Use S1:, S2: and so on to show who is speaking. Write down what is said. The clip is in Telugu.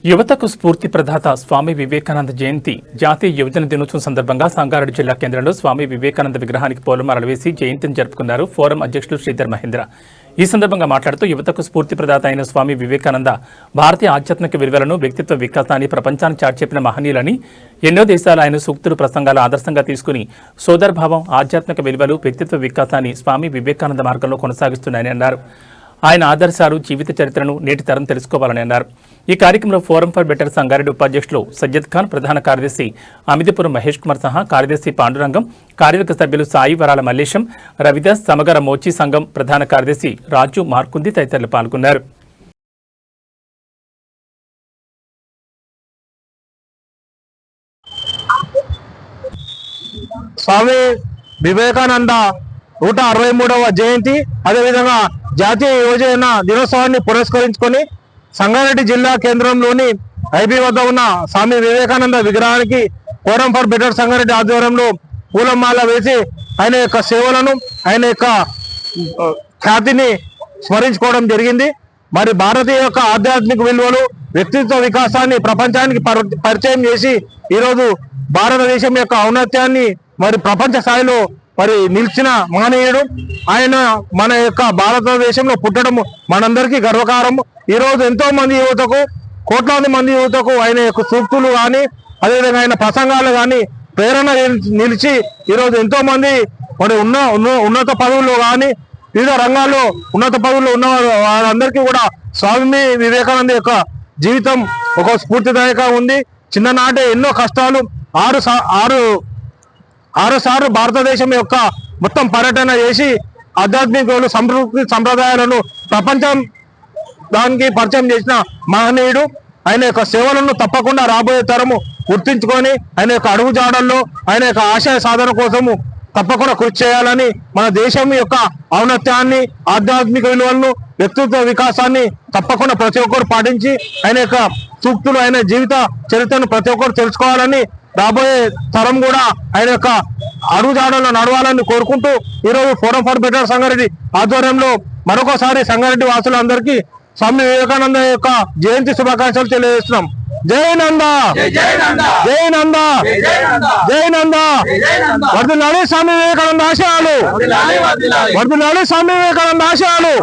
S1: యువతకు స్ఫూర్తి ప్రదాత స్వామి వివేకానంద జయంతి జాతీయ యువజన దినోత్సవం సందర్భంగా సంగారెడ్డి జిల్లా కేంద్రంలో స్వామి వివేకానంద విగ్రహానికి పూలమాలలు వేసి జయంతిని జరుపుకున్నారు ఫోరం అధ్యక్షులు శ్రీధర్ మహేంద్ర. ఈ సందర్భంగా మాట్లాడుతూ యువతకు స్ఫూర్తి ప్రదాత అయిన స్వామి వివేకానంద భారతీయ ఆధ్యాత్మిక విలువలను, వ్యక్తిత్వ వికాసాన్ని ప్రపంచానికి చాటిచెప్పిన మహనీయులని, ఎన్నో దేశాలు ఆయన సూక్తులు, ప్రసంగాలు ఆదర్శంగా తీసుకుని సోదరభావం, ఆధ్యాత్మిక విలువలు, వ్యక్తిత్వ వికాసాన్ని స్వామి వివేకానంద మార్గంలో కొనసాగిస్తున్నాయని అన్నారు. ఆయన ఆదర్శాలు, జీవిత చరిత్రను నేటి తరం తెలుసుకోవాలని అన్నారు. ఈ కార్యక్రమంలో ఫోరం ఫర్ బెటర్ సంగారెడ్డి ఉపాధ్యక్షులు సజ్జద్ ఖాన్, ప్రధాన కార్యదర్శి అమితిపురం మహేష్ కుమార్ సహా కార్యదర్శి పాండురంగం, కార్యవర్గ సభ్యులు సాయి వరాల మల్లేశం, రవిదాస్, సమగర మోచి సంఘం ప్రధాన కార్యదర్శి రాజు మార్కుంది తదితరులు పాల్గొన్నారు.
S2: స్వామి వివేకానంద 163వ జయంతి, అదేవిధంగా జాతీయ యువజన దినోత్సవాన్ని పురస్కరించుకొని సంగారెడ్డి జిల్లా కేంద్రంలోని ఐబీ వద్ద ఉన్న స్వామి వివేకానంద విగ్రహానికి ఫోరం ఫర్ బెటర్ సంగారెడ్డి ఆధ్వర్యంలో పూలమాల వేసి ఆయన యొక్క సేవలను, ఆయన యొక్క ఖ్యాతిని స్మరించుకోవడం జరిగింది. మరి భారతీయ యొక్క ఆధ్యాత్మిక విలువలు, వ్యక్తిత్వ వికాసాన్ని ప్రపంచానికి పరిచయం చేసి ఈరోజు భారతదేశం యొక్క ఔన్నత్యాన్ని మరి ప్రపంచ స్థాయిలో మరి నిలిచిన మహనీయుడు ఆయన. మన యొక్క భారతదేశంలో పుట్టడం మనందరికీ గర్వకారం. ఈరోజు ఎంతో మంది యువతకు, కోట్లాది మంది యువతకు ఆయన యొక్క సూక్తులు కానీ, అదేవిధంగా ఆయన ప్రసంగాలు కానీ ప్రేరణ నిలిచి ఈరోజు ఎంతో మంది మరి ఉన్నత పదవుల్లో కానీ, వివిధ రంగాల్లో ఉన్నత పదవుల్లో ఉన్న వారందరికీ కూడా స్వామి వివేకానంద యొక్క జీవితం ఒక స్ఫూర్తిదాయకంగా ఉంది. చిన్ననాటే ఎన్నో కష్టాలు, ఆరు సార్లు భారతదేశం యొక్క మొత్తం పర్యటన చేసి ఆధ్యాత్మిక సంస్కృతి సంప్రదాయాలను ప్రపంచం దానికి పరిచయం చేసిన మహనీయుడు. ఆయన యొక్క సేవలను తప్పకుండా రాబోయే తరము గుర్తించుకొని ఆయన యొక్క అడుగుజాడల్లో ఆయన యొక్క ఆశయ సాధన కోసము తప్పకుండా కృషి చేయాలని, మన దేశం యొక్క ఔన్నత్యాన్ని, ఆధ్యాత్మిక విలువలను, వ్యక్తిత్వ వికాసాన్ని తప్పకుండా ప్రతి ఒక్కరు పాటించి ఆయన యొక్క సూక్తులు, ఆయన జీవిత చరిత్రను ప్రతి ఒక్కరు తెలుసుకోవాలని, రాబోయే తరం కూడా ఆయన యొక్క అడుగుజాడల్లో నడవాలని కోరుకుంటూ ఈరోజు ఫోరం ఫర్ బెటర్ సంగారెడ్డి ఆధ్వర్యంలో మరొకసారి సంగారెడ్డి వాసులందరికీ స్వామి వివేకానంద యొక్క జయంతి శుభాకాంక్షలు తెలియజేస్తున్నాం. జై నంద, జై నంద, జై నంద. వర్ధిల్లాలి స్వామి వివేకానంద ఆశయాలు, వర్ధిల్లాలి స్వామి వివేకానంద ఆశయాలు.